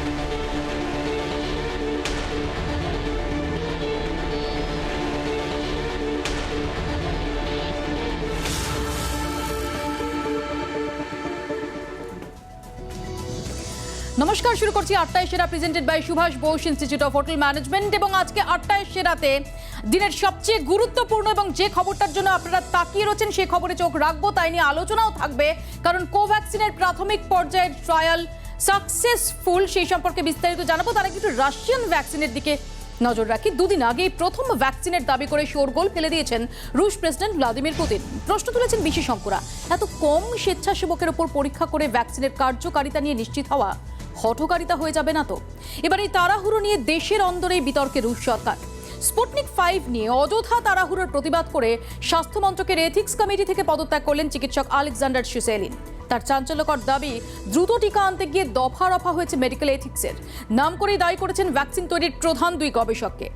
নমস্কার, শুরু করছি ৮টায় সেরা presented by Subhash Bose Institute of Hotel Management. এবং আজকে ৮টায় সেরাতে দিনের সবচেয়ে গুরুত্বপূর্ণ এবং যে খবরটার জন্য আপনারা তাকিয়ে রয়েছেন সেই খবরে চোখ রাখবো, তাই নিয়ে আলোচনাও থাকবে। কারণ কোভ্যাক্সিনের প্রাথমিক পর্যায়ের ট্রায়াল সাকসেসফুল, সেই সম্পর্কে বিস্তারিত জানাবো। তার আগে একটু রাশিয়ান ভ্যাকসিনের দিকে নজর রাখি। দুদিন আগেই প্রথম ভ্যাকসিনের দাবি করে শোরগোল ফেলে দিয়েছেন রুশ প্রেসিডেন্ট ভ্লাদিমির পুতিন। প্রশ্ন তুলেছেন বিশেষজ্ঞরা, এত কম স্বেচ্ছাসেবকের ওপর পরীক্ষা করে ভ্যাকসিনের কার্যকারিতা নিয়ে নিশ্চিত হওয়া হঠকারিতা হয়ে যাবে না তো? এবার এই তাড়াহুড়ো নিয়ে দেশের অন্দরেই বিতর্কে রুশ সরকার। স্পুটনিক ৫ নিয়ে অযথা তাড়াহুড়োর প্রতিবাদ করে স্বাস্থ্য মন্ত্রকের এথিক্স কমিটি থেকে পদত্যাগ করলেন চিকিৎসক আলেকজান্ডার শুসেলিন। তার চাঞ্চল্যকর দাবি, দ্রুত টিকা আনতে গিয়ে দফা রফা হয়েছে মেডিকেল এথিক্সের। নাম করেই দায়ী করেছেন ভ্যাকসিন তৈরির প্রধান দুই গবেষককে।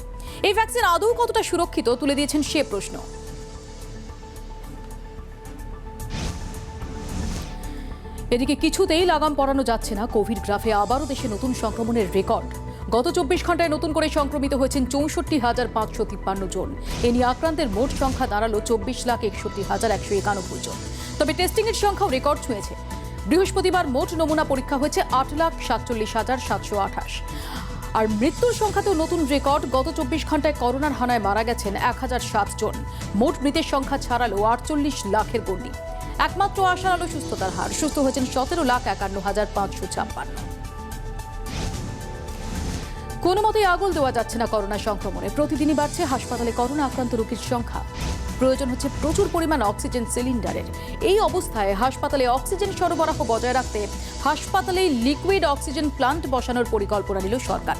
এই ভ্যাকসিন আদৌ কতটা সুরক্ষিত তুলে দিয়েছেন সে প্রশ্ন। এদিকে কিছুতেই লাগাম পরানো যাচ্ছে না কোভিড গ্রাফে। আবারও দেশে নতুন সংক্রমণের রেকর্ড। গত ২৪ ঘন্টায় নতুন করে সংক্রমিত হয়েছেন ৬৪,৫৫৩ জন। এ নিয়ে আক্রান্তের মোট সংখ্যা দাঁড়ালো ২৪,৬১,১৯১ জন। তবে টেস্টিংয়ের সংখ্যাও রেকর্ড ছুঁয়েছে। বৃহস্পতিবার মোট নমুনা পরীক্ষা হয়েছে ৮,৪৭,৭২৮। আর মৃত্যুর সংখ্যাতেও নতুন রেকর্ড। গত ২৪ ঘন্টায় করোনার হানায় মারা গেছেন ১,০০৭ জন। মোট মৃতের সংখ্যা ছাড়ালো ৪৮ লাখের গণ্ডি। একমাত্র আশার আলো সুস্থতার হার। সুস্থ হয়েছেন ১৭,৫১,৫৫৬। কোনো মতেই আগল দেওয়া যাচ্ছে না করোনা সংক্রমণে। প্রতিদিনই বাড়ছে হাসপাতালে করোনা আক্রান্ত রোগীর সংখ্যা। প্রয়োজন হচ্ছে প্রচুর পরিমাণ অক্সিজেন সিলিন্ডারের। এই অবস্থায় হাসপাতালে অক্সিজেন সরবরাহ বজায় রাখতে হাসপাতালে লিকুইড অক্সিজেন প্লান্ট বসানোর পরিকল্পনা নিল সরকার।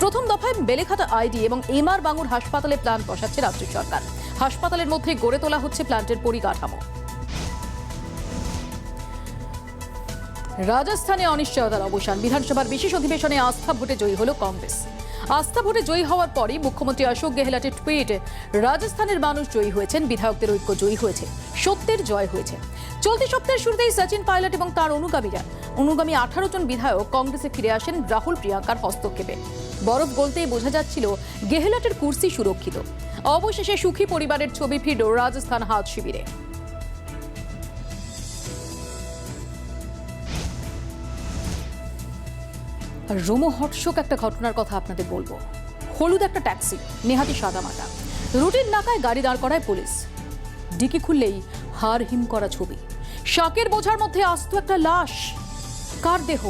প্রথম দফায় বেলেঘাটা আইডি এবং এমআর বাঙুর হাসপাতালে প্লান্ট বসাচ্ছে রাজ্য সরকার। হাসপাতালের মধ্যে গড়ে তোলা হচ্ছে প্লান্টের পরিকাঠামো। রাজস্থানে অনিশ্চয়তার অবসান। বিধানসভার বিশেষ অধিবেশনে আস্থা ভোটে জয়ী হল কংগ্রেস। আস্থা ভোটে জয়ী হওয়ার পরই মুখ্যমন্ত্রী অশোক গেহলটের টুইট, রাজস্থানের মানুষ জয়ী হয়েছেন, বিধায়কদের ঐক্য জয়ী হয়েছে, সত্যের জয় হয়েছে। চলতি সপ্তাহের শুরুতেই সচিন পাইলট এবং তার অনুগামী ১৮ জন বিধায়ক কংগ্রেসে ফিরে আসেন রাহুল প্রিয়াঙ্কার হস্তক্ষেপে। বরফ গলতেই বোঝা যাচ্ছিল গেহলটের কুর্সি সুরক্ষিত। অবশেষে সুখী পরিবারের ছবি ফিরল রাজস্থান হাত শিবিরে। রোমহর্ষক একটা ঘটনার কথা আপনাদের বলবো। হলুদ একটা ট্যাক্সি, নেহাতি সাদামাটা, রুটির নাকায় গাড়ি দাঁড় করায় পুলিশ। ডিকি খুললেই হাড় হিম করা ছবি। শাকের বোঝার মধ্যে আস্ত একটা লাশ। কার দেহ?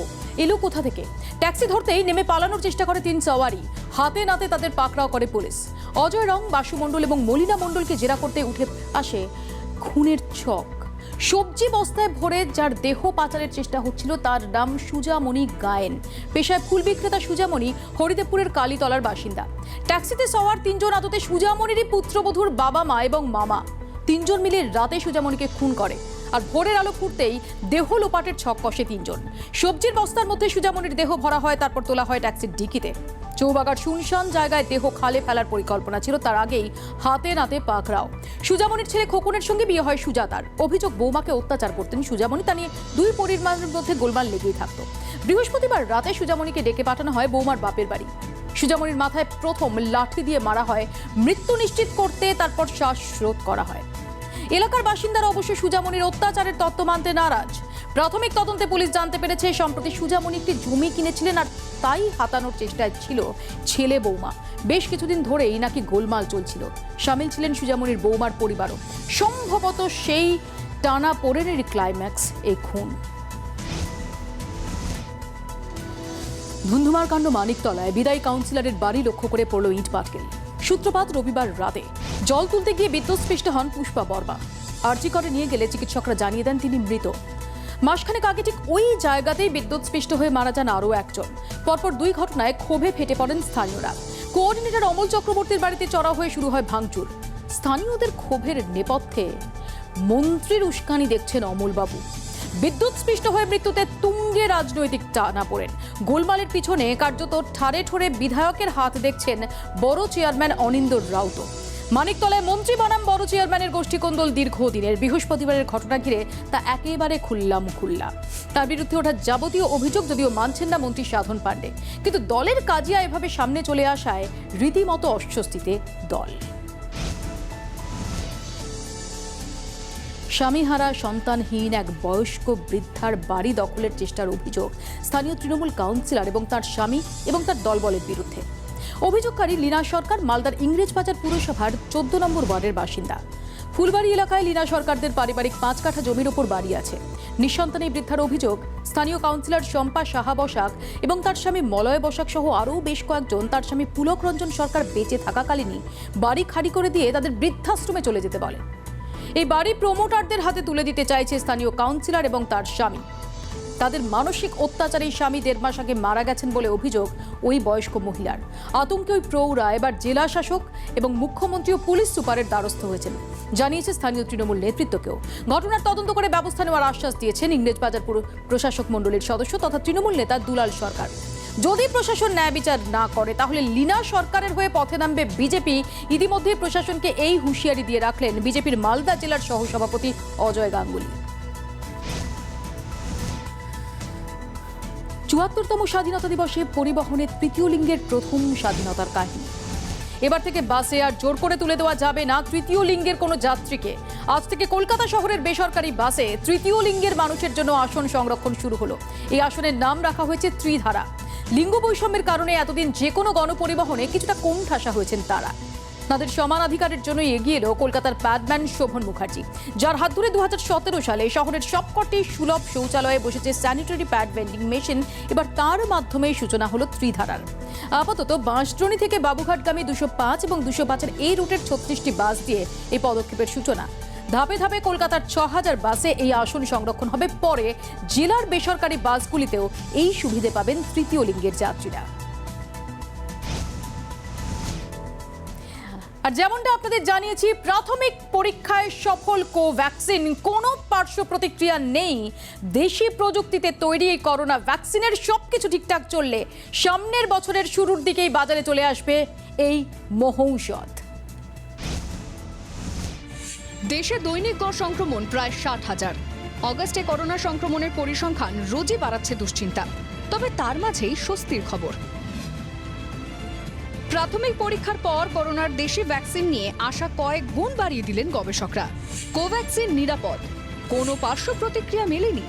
এলো কোথা থেকে? ট্যাক্সি ধরতেই নেমে পালানোর চেষ্টা করে ৩ সওয়ারি। হাতে নাতে তাদের পাকড়াও করে পুলিশ। অজয় রং, বাসু মণ্ডল এবং মলিনা মণ্ডলকে জেরা করতে উঠে আসে খুনের ছক। সবজি বস্তায় ভরে যার দেহ পাচারের চেষ্টা হচ্ছিল তার নাম সুজামণি গায়েন। পেশায় ফুল বিক্রেতা সুজামণি হরিদেবপুরের কালীতলার বাসিন্দা। ট্যাক্সিতে সওয়ার ৩ জন আদতে সুজামণিরই পুত্রবধূর বাবা মা এবং মামা। ৩ জন মিলে রাতে সুজামণিকে খুন করে। আর ভোরের আলো ফুটতেই দেহ লোপাটের ছক কষে ৩ জন। সবজির বস্তার মধ্যে সুজামণির দেহ ভরা হয়, তারপর তোলা হয় ট্যাক্সির ডিকিতে। চৌবাগার শুনশান জায়গায় দেহ খালে ফেলার পরিকল্পনা ছিল, তার আগেই হাতে নাতে পাকড়াও। সুজামণির ছেলে খোকনের সঙ্গে বিয়ে হয় সুজাতার। অভিযোগ, বৌমাকে অত্যাচার করতেন সুজামণি। তা নিয়ে দুই পরিবারের মধ্যে গোলমাল লেগেই থাকতো। বৃহস্পতিবার রাতে সুজামণিকে ডেকে পাঠানো হয় বৌমার বাপের বাড়ি। সুজামণির মাথায় প্রথম লাঠি দিয়ে মারা হয়, মৃত্যু নিশ্চিত করতে তারপর শ্বাসরোধ করা হয়। এলাকার বাসিন্দারা অবশ্য সুজামণির অত্যাচারের তত্ত্ব মানতে নারাজ। প্রাথমিক তদন্তে পুলিশ জানতে পেরেছে সম্প্রতি সুজামণি একটি জমি কিনেছিলেন, আর তাই হাতানোর চেষ্টায় ছিল ছেলে বৌমা। বেশ কিছুদিন ধরেই নাকি গোলমাল চলছিল। সামিল ছিলেন সুজামণির বৌমার পরিবারও। সম্ভবত সেই টানা পোড়েনেরই ক্লাইম্যাক্স এই খুন। ধুন্ধুমার কাণ্ড মানিকতলায়। বিদায়ী কাউন্সিলরের বাড়ি লক্ষ্য করে পড়ল ইট পাটকেল। সূত্রপাত রবিবার রাতে। জল তুলতে গিয়ে বিদ্যুৎস্পৃষ্ট হন পুষ্পা বর্মা। আরজি করে নিয়ে গেলে চিকিৎসকরা জানিয়ে দেন তিনি মৃত। মাসখানেক আগে ঠিক ওই জায়গাতেই বিদ্যুৎস্পৃষ্ট হয়ে মারা যান আরও একজন। পরপর 2 ঘটনায় ক্ষোভে ফেটে পড়েন স্থানীয়রা। কোঅর্ডিনেটর অমল চক্রবর্তীর বাড়িতে চড়াও হয়ে শুরু হয় ভাঙচুর। স্থানীয়দের ক্ষোভের নেপথ্যে মন্ত্রীর উস্কানি দেখছেন অমলবাবু। বিদ্যুৎস্পৃষ্ট হয়ে মৃত্যুতে তুঙ্গে রাজনৈতিক টানাপোড়েন। গোলমালের পিছনে কার্যত ঠারে ঠোরে বিধায়কের হাত দেখছেন বড় চেয়ারম্যান অনিন্দর রাউত। মানিকতলায় মন্ত্রী বনাম বড় চেয়ারম্যানের গোষ্ঠীকন্দল দীর্ঘদিনের। বৃহস্পতিবারের ঘটনা ঘিরে তা একেবারে খুল্লা। তার বিরুদ্ধে ওঠা যাবতীয় অভিযোগ যদিও মানছেন না মন্ত্রী সাধন পাণ্ডে, কিন্তু দলের কাজিয়া এভাবে সামনে চলে আসায় রীতিমতো অস্বস্তিতে দল। স্বামীহারা সন্তানহীন এক বয়স্ক বৃদ্ধার বাড়ি দখলের চেষ্টার অভিযোগ স্থানীয় তৃণমূল কাউন্সিলর এবং তার স্বামী এবং তার দলবলের বিরুদ্ধে। অভিযোগকারী লীনা সরকার মালদার ইংরেজবাজার পুরসভার 14 নম্বর ওয়ার্ডের বাসিন্দা। ফুলবাড়ি এলাকায় লীনা সরকারদের পারিবারিক 5 কাঠা জমির ওপর বাড়ি আছে। নিঃসন্তান এই বৃদ্ধার অভিযোগ, স্থানীয় কাউন্সিলর শম্পা সাহা বসাক এবং তার স্বামী মলয় বসাক সহ আরও বেশ কয়েকজন তার স্বামী পুলক রঞ্জন সরকার বেঁচে থাকাকালীনই বাড়ি খালি করে দিয়ে তাদের বৃদ্ধাশ্রমে চলে যেতে বলে। এই বাড়ি প্রমোটারদের হাতে তুলে দিতে চাইছে স্থানীয় কাউন্সিলর এবং তার স্বামী। তাদের মানসিক অত্যাচারে স্বামী 1.5 মাস আগে মারা গেছেন বলে অভিযোগ ওই বয়স্ক মহিলার। আতঙ্কে ওই প্রৌঢ়া এবার জেলা শাসক এবং মুখ্যমন্ত্রী ও পুলিশ সুপারের দ্বারস্থ হয়েছেন, জানিয়েছে স্থানীয় তৃণমূল নেতৃত্বকেও। ঘটনার তদন্ত করে ব্যবস্থা নেওয়ার আশ্বাস দিয়েছেন ইংরেজবাজার পুর প্রশাসক মণ্ডলীর সদস্য তথা তৃণমূল নেতা দুলাল সরকার। যদি প্রশাসন ন্যায় বিচার না করে তাহলে লীনা সরকারের হয়ে পথে নামবে বিজেপি। ইতিমধ্যে প্রশাসনকে এই হুঁশিয়ারি দিয়ে রাখলেন বিজেপির মালদা জেলার সহসভাপতি অজয় গাঙ্গুলি। ৭৪তম স্বাধীনতা দিবসে পরিবহনের তৃতীয় লিঙ্গের প্রথম স্বাধীনতার কাহিনী। এবার থেকে বাসে আর জোর করে তুলে দেওয়া যাবে না তৃতীয় লিঙ্গের কোনো যাত্রীকে। আজ থেকে কলকাতা শহরের বেসরকারি বাসে তৃতীয় লিঙ্গের মানুষের জন্য আসন সংরক্ষণ শুরু হলো। এই আসনের নাম রাখা হয়েছে ত্রিধারা। লিঙ্গ বৈষম্যের কারণে এতদিন যে কোনো গণপরিবহনে কিছুটা কোণঠাসা হয়েছেন তারা। তাদের সমান অধিকারের জন্য এগিয়ে এলো কলকাতার প্যাডম্যান শোভন মুখার্জি, যার হাত ধরে 2017 সালে শহরের সবকটি সুলভ শৌচালয়ে বসেছে স্যানিটারি প্যাড ভেন্ডিং মেশিন। এবার তার মাধ্যমেই সূচনা হলো ত্রিধারার। আপাতত বাঁশদ্রোণী থেকে বাবুঘাটগামী 205 এবং 205-এর এই রুটের 36টি বাস দিয়ে এই পদক্ষেপের সূচনা। ধাপে ধাপে কলকাতার 6000 বাসে এই আসন সংরক্ষণ হবে। পরে জেলার বেসরকারি বাসগুলিতেও এই সুবিধে পাবেন তৃতীয় লিঙ্গের যাত্রীরা। আর যেমনটা আপনাদের জানিয়েছি, প্রাথমিক পরীক্ষায় সফল কোভ্যাক্সিন, কোনো পার্শ্ব প্রতিক্রিয়া নেই। দেশি প্রযুক্তিতে তৈরি এই করোনা ভ্যাকসিনের সবকিছু ঠিকঠাক চললে সামনের বছরের শুরুর দিকেই বাজারে চলে আসবে এই মহৌষধ। দেশে দৈনিক গড় সংক্রমণ প্রায় 60,000। অগাস্টে করোনা সংক্রমণের পরিসংখ্যান রোজই বাড়াচ্ছে দুশ্চিন্তা। তবে তার মাঝেই স্বস্তির খবর। প্রাথমিক পরীক্ষার পর করোনার দেশি ভ্যাকসিন নিয়ে আশা কয়েক গুণ বাড়িয়ে দিলেন গবেষকরা। কোভ্যাক্সিন নিরাপদ, কোনো পার্শ্ব প্রতিক্রিয়া মেলেনি।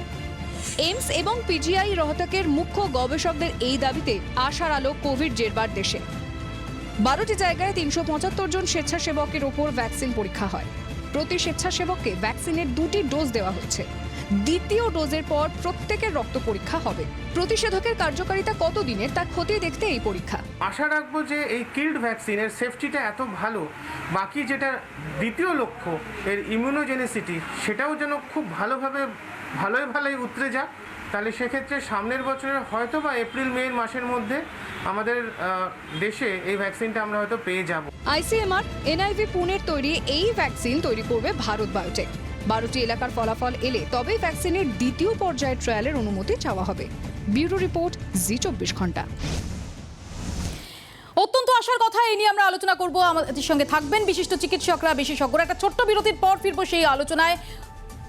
এইমস এবং পিজিআই রোহতকের মুখ্য গবেষকদের এই দাবিতে আশার আলো কোভিড জেরবার দেশে। 12টি জায়গায় 375 জন স্বেচ্ছাসেবকের ওপর ভ্যাকসিন পরীক্ষা হয়। প্রতি স্বেচ্ছাসেবককে ভ্যাকসিনের 2টি ডোজ দেওয়া হচ্ছে। দ্বিতীয় ডোজের পর প্রত্যেকের রক্ত পরীক্ষা হবে। প্রতিষেধকের কার্যকারিতা কতদিনের তা খতিয়ে দেখতে এই পরীক্ষা। আশা রাখবো যে এই কিল্ড ভ্যাকসিনের সেফটিটা এত ভালো, বাকি যেটা দ্বিতীয় লক্ষ্য এর ইমিউনোজেনিসিটি, সেটাও যেন খুব ভালোই উতরে যাক। তাহলে সেক্ষেত্রে সামনের বছরের হয়তো বা এপ্রিল মে মাসের মধ্যে আমাদের দেশে এই ভ্যাকসিনটা আমরা হয়তো পেয়ে যাব। আইসিএমআর এনআইভি পুনের তৈরি এই ভ্যাকসিন তৈরি করবে ভারত বায়োটেক। 12টি এলাকার ফলাফল এলে তবেই ভ্যাকসিনের দ্বিতীয় পর্যায়ের ট্রায়ালের অনুমতি চাওয়া হবে। ব্যুরো রিপোর্ট, জি 24 ঘন্টা। অত্যন্ত আশার কথা, এই নিয়ে আমরা আলোচনা করব। আমাদের সঙ্গে থাকবেন বিশিষ্ট চিকিৎসকরা, বিশেষজ্ঞরা। একটা ছোট্ট বিরতির পর ফিরবো সেই আলোচনায়।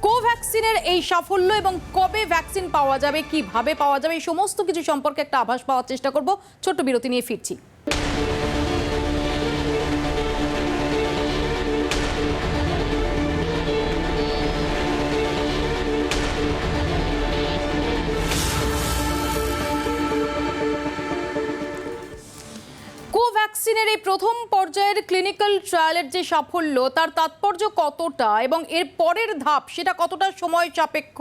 কোভ্যাক্সিনের এই সাফল্য এবং কবে ভ্যাকসিন পাওয়া যাবে, কিভাবে পাওয়া যাবে, এই সমস্ত কিছু সম্পর্কে একটা আভাস পাওয়ার চেষ্টা করব। ছোট্ট বিরতি নিয়ে ফিরছি। কোভ্যাক্সিনের এই প্রথম পর্যায়ের ক্লিনিক্যাল ট্রায়ালের যে সাফল্য, তার তাৎপর্য কতটা এবং এর পরের ধাপ সেটা কতটা সময় সাপেক্ষ,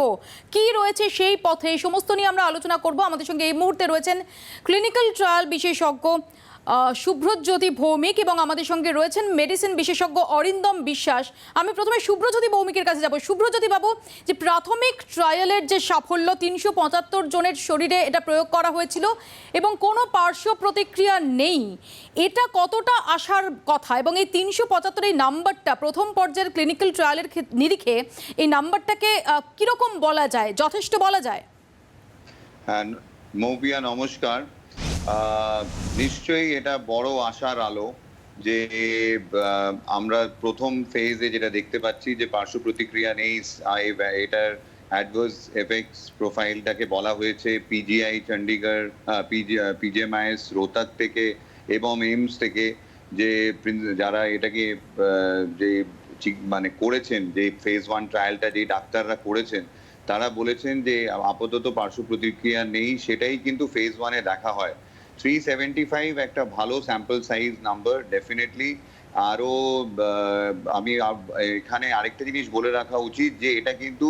কি রয়েছে সেই পথে, এই সমস্ত নিয়ে আমরা আলোচনা করব। আমাদের সঙ্গে এই মুহূর্তে রয়েছেন ক্লিনিক্যাল ট্রায়াল বিশেষজ্ঞ শুভ্রজ্যোতি ভৌমিক এবং আমাদের সঙ্গে রয়েছেন মেডিসিন বিশেষজ্ঞ অরিন্দম বিশ্বাস। আমি প্রথমে শুভ্রজ্যোতি ভৌমিকের কাছে যাব। শুভ্রজ্যোতি বাবু, যে প্রাথমিক ট্রায়ালের যে সাফল্য, 375 জনের শরীরে এটা প্রয়োগ করা হয়েছিল এবং কোনো পার্শ্ব প্রতিক্রিয়া নেই, এটা কতটা আশার কথা? এবং এই 375 এই নাম্বারটা প্রথম পর্যায়ের ক্লিনিক্যাল ট্রায়ালের নিরিখে এই নাম্বারটাকে কিরকম বলা যায়, যথেষ্ট বলা যায়? হ্যাঁ মৌপিয়া, নমস্কার। নিশ্চয়ই এটা বড় আশার আলো। যে আমরা প্রথম ফেজে যেটা দেখতে পাচ্ছি যে পার্শ্ব প্রতিক্রিয়া নেই, এটার অ্যাডভার্স এফেক্টস প্রোফাইলটাকে বলা হয়েছে পিজিআই চণ্ডীগড়, পিজিএমআইএস রোহতক থেকে এবং এইমস থেকে, যে যারা এটাকে যে মানে করেছেন, যে ফেজ 1 ট্রায়ালটা যে ডাক্তাররা করেছেন, তারা বলেছেন যে আপাতত পার্শ্ব প্রতিক্রিয়া নেই। সেটাই কিন্তু ফেজ 1-এ দেখা হয়। 375 একটা ভালো স্যাম্পল সাইজ নাম্বার ডেফিনেটলি। আরও আমি এখানে আরেকটা জিনিস বলে রাখা উচিত যে এটা কিন্তু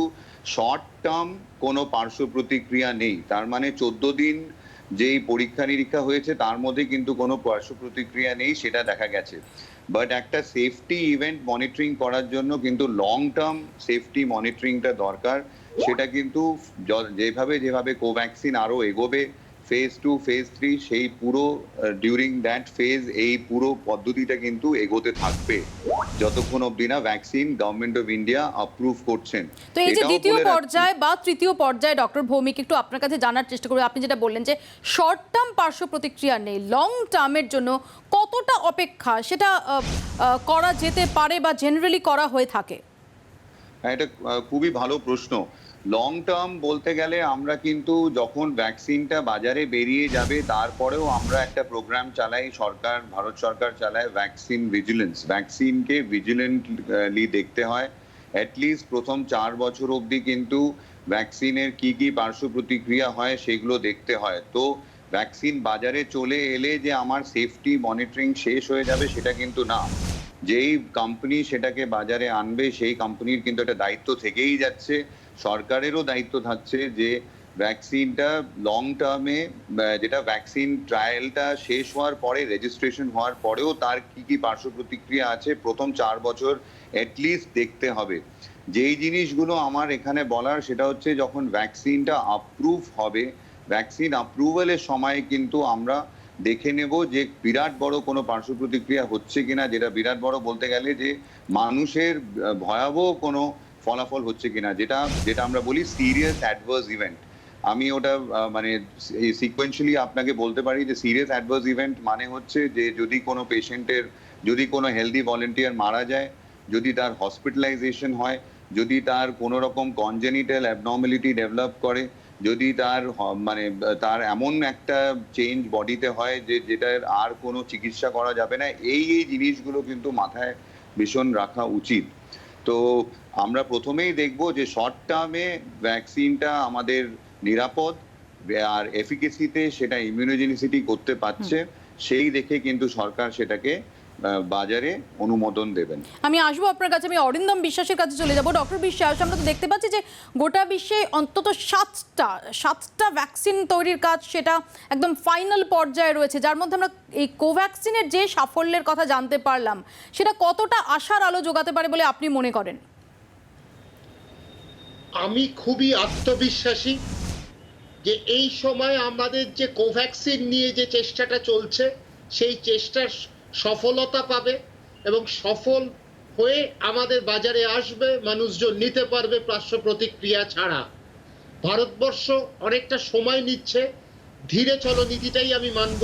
শর্ট টার্ম কোনো পার্শ্ব প্রতিক্রিয়া নেই। তার মানে 14 দিন যেই পরীক্ষা নিরীক্ষা হয়েছে তার মধ্যে কিন্তু কোনো পার্শ্ব প্রতিক্রিয়া নেই, সেটা দেখা গেছে। বাট একটা সেফটি ইভেন্ট মনিটরিং করার জন্য কিন্তু লং টার্ম সেফটি মনিটরিংটা দরকার। সেটা কিন্তু যেভাবে কোভ্যাক্সিন আরও এগোবে ফেজ 2 ফেজ 3, সেই পুরো ডিউরিং দ্যাট ফেজ এই পুরো পদ্ধতিটা কিন্তু এগোতে থাকবে যতক্ষণ অবধি না vaccine government of India approve করছেন। তো এই যে দ্বিতীয় পর্যায়ে বা তৃতীয় পর্যায়ে ডক্টর ভৌমিক, একটু আপনার কাছে জানার চেষ্টা করি, আপনি যেটা বললেন যে শর্ট টার্ম পার্শ্ব প্রতিক্রিয়া নেই, লং টার্মের জন্য কতটা অপেক্ষা সেটা করা যেতে পারে বা জেনারেলি করা হয়ে থাকে? এটা খুবই ভালো প্রশ্ন। লং টার্ম বলতে গেলে আমরা কিন্তু যখন ভ্যাকসিনটা বাজারে বেরিয়ে যাবে তারপরেও আমরা একটা প্রোগ্রাম চালাই, ভারত সরকার চালায় ভ্যাকসিন ভিজিলেন্স। ভ্যাকসিনকে ভিজিলেন্টলি দেখতে হয়। অ্যাটলিস্ট প্রথম 4 বছর অবধি কিন্তু ভ্যাকসিনের কি কি পার্শ্ব প্রতিক্রিয়া হয় সেগুলো দেখতে হয়। তো ভ্যাকসিন বাজারে চলে এলে যে আমার সেফটি মনিটরিং শেষ হয়ে যাবে সেটা কিন্তু না। যেই কোম্পানি সেটাকে বাজারে আনবে সেই কোম্পানির কিন্তু একটা দায়িত্ব থেকেই যাচ্ছে, সরকারেরও দায়িত্ব থাকছে যে ভ্যাকসিনটা লং টার্মে, যেটা ভ্যাকসিন ট্রায়ালটা শেষ হওয়ার পরে, রেজিস্ট্রেশন হওয়ার পরেও তার কি কি পার্শ্ব প্রতিক্রিয়া আছে প্রথম 4 বছর অ্যাটলিস্ট দেখতে হবে। যেই জিনিসগুলো আমার এখানে বলার সেটা হচ্ছে যখন ভ্যাকসিনটা অ্যাপ্রুভ হবে, ভ্যাকসিন অ্যাপ্রুভালের সময় কিন্তু আমরা দেখে নেব যে বিরাট বড় কোনো পার্শ্ব প্রতিক্রিয়া হচ্ছে কিনা, যেটা বিরাট বড় বলতে গেলে যে মানুষের ভয়াবহ কোনো ফলাফল হচ্ছে কিনা, যেটা আমরা বলি সিরিয়াস অ্যাডভার্স ইভেন্ট। আমি ওটা মানে সিকোয়েন্সিয়ালি আপনাকে বলতে পারি যে সিরিয়াস অ্যাডভার্স ইভেন্ট মানে হচ্ছে যে যদি কোনো পেশেন্টের, যদি কোনো হেলদি ভলেন্টিয়ার মারা যায়, যদি তার হসপিটালাইজেশন হয়, যদি তার কোনো রকম কনজেনিটাল অ্যাবনর্মালিটি ডেভেলপ করে, যদি তার মানে তার এমন একটা চেঞ্জ বডিতে হয় যে যেটার আর কোনো চিকিৎসা করা যাবে না, এই জিনিসগুলো কিন্তু মাথায় ভীষণ রাখা উচিত। তো আমরা প্রথমেই দেখব যে শর্ট টার্মে ভ্যাকসিনটা আমাদের নিরাপদ আর এফিকেসিতে সেটা ইমিউনোজেনিসিটি করতে পারছে, সেই দেখে কিন্তু সরকার সেটাকে বাজারে অনুমোদন দেবেন। আমি আসবো আপনার কাছে, আমি অরিন্দম বিশ্বাসের কাছে চলে যাব। ডক্টর বিশ্বাস, আমরা তো দেখতে পাচ্ছি যে গোটা বিশ্বে অন্তত 7টা ভ্যাকসিন তৈরির কাজ সেটা একদম ফাইনাল পর্যায়ে রয়েছে, যার মধ্যে আমরা এই কোভ্যাক্সিনের যে সাফল্যের কথা জানতে পারলাম সেটা কতটা আশার আলো যোগাতে পারে বলে আপনি মনে করেন? আমি খুবই আত্মবিশ্বাসী যে এই সময় আমাদের যে কোভ্যাক্সিন নিয়ে যে চেষ্টাটা চলছে সেই চেষ্টার সফলতা পাবে এবং সফল হয়ে আমাদের বাজারে আসবে, মানুষজন নিতে পারবে পার্শ্ব প্রতিক্রিয়া ছাড়া। ভারতবর্ষ অনেকটা সময় নিচ্ছে, ধীরে চলো নীতিটাই আমি মানব,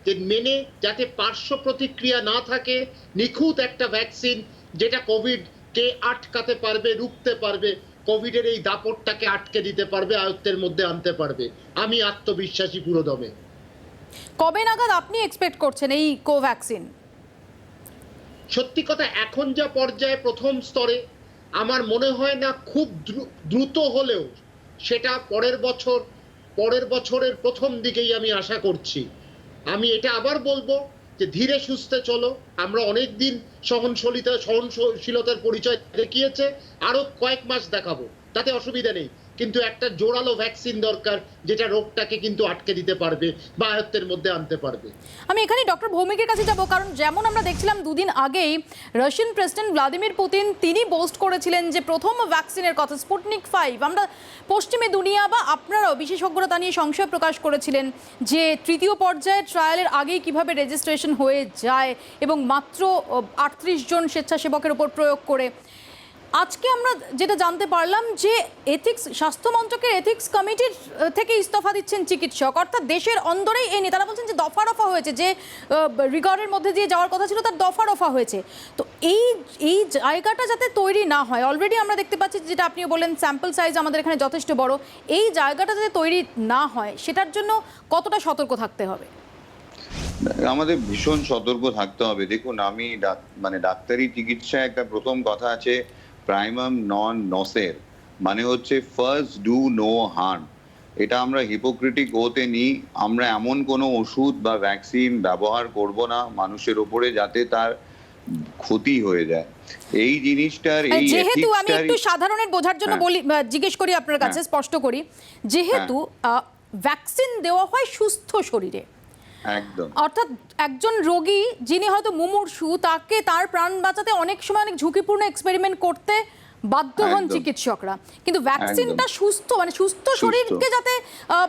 যে মেনে যাতে পার্শ্ব প্রতিক্রিয়া না থাকে, নিখুঁত একটা ভ্যাকসিন যেটা কোভিডকে আটকাতে পারবে, রুখতে পারবে, কোভিডের এই দাপটটাকে আটকে দিতে পারবে, আয়ত্তের মধ্যে আনতে পারবে। আমি আত্মবিশ্বাসী পুরোদমে। কবে নাগাদ আপনি এক্সপেক্ট করছেন এই কোভ্যাক্সিন? সত্যি কথা, এখন যা পর্যায়ে প্রথম স্তরে, আমার মনে হয় না খুব দ্রুত হলেও সেটা পরের বছরের প্রথম দিকেই আমি আশা করছি। আমি এটা আবার বলবো যে ধীরে সুস্থে চলো, আমরা অনেক দিন সহনশীলতার পরিচয় দেখিয়েছে, আরো কয়েক মাস দেখাবো, তাতে অসুবিধা নেই, কিন্তু একটা জোরালো ভ্যাকসিন দরকার যেটা রোগটাকে কিন্তু আটকে দিতে পারবে বা আয়ত্তের মধ্যে আনতে পারবে। আমি এখানে ডক্টর ভৌমিকের কাছে যাব, কারণ যেমন আমরা দেখছিলাম দুদিন আগেই রাশিয়ান প্রেসিডেন্ট ভ্লাদিমির পুতিন তিনি বোস্ট করেছিলেন যে প্রথম ভ্যাকসিনের কথা স্পুটনিক 5, আমরা পশ্চিমে দুনিয়া বা আপনারাও বিশেষজ্ঞরা তা নিয়ে সংশয় প্রকাশ করেছিলেন যে তৃতীয় পর্যায়ের ট্রায়ালের আগেই কিভাবে রেজিস্ট্রেশন হয়ে যায় এবং মাত্র 38 জন স্বেচ্ছাসেবকের উপর প্রয়োগ করে। আজকে আমরা যেটা জানতে পারলাম যে স্বাস্থ্য মন্ত্রকের এথিক্স কমিটির থেকে ইস্তফা দিচ্ছেন চিকিৎসক, অর্থাৎ দেশের অন্দরেই এই নিয়ে তারা বলছেন যে দফা রফা হয়েছে, যে রিগরের মধ্যে দিয়ে যাওয়ার কথা ছিল তার দফা রফা হয়েছে। তো এই জায়গাটা যাতে তৈরি না হয়, অলরেডি আমরা দেখতে পাচ্ছি যেটা আপনিও বললেন স্যাম্পল সাইজ আমাদের এখানে যথেষ্ট বড়, এই জায়গাটা যাতে তৈরি না হয় সেটার জন্য কতটা সতর্ক থাকতে হবে? আমাদের ভীষণ সতর্ক থাকতে হবে। দেখুন, আমি ডাক্তারি চিকিৎসায় একটা প্রথম কথা আছে, প্রাইমাম নন নসের, মানে হচ্ছে ফার্স্ট ডু নো হার্ম। এটা আমরা হিপোক্রেটিক ওতে নিই। আমরা এমন কোনো ওষুধ বা ভ্যাকসিন ব্যবহার করব না মানুষের ওপরে যাতে তার ক্ষতি হয়ে যায়। এই জিনিসটার এই যেহেতু আমি একটু সাধারণের বোঝার জন্য বলি, জিজ্ঞেস করি আপনার কাছে, স্পষ্ট করি, যেহেতু ভ্যাকসিন দেওয়া হয় সুস্থ শরীরে, একদম, অর্থাৎ একজন রোগী যিনি হয়তো মুমূর্ষু, তাকে তার প্রাণ বাঁচাতে অনেক সময় অনেক ঝুঁকিপূর্ণ এক্সপেরিমেন্ট করতে বাধ্য হন চিকিৎসকরা, কিন্তু ভ্যাকসিনটা সুস্থ, মানে সুস্থ শরীরকে যাতে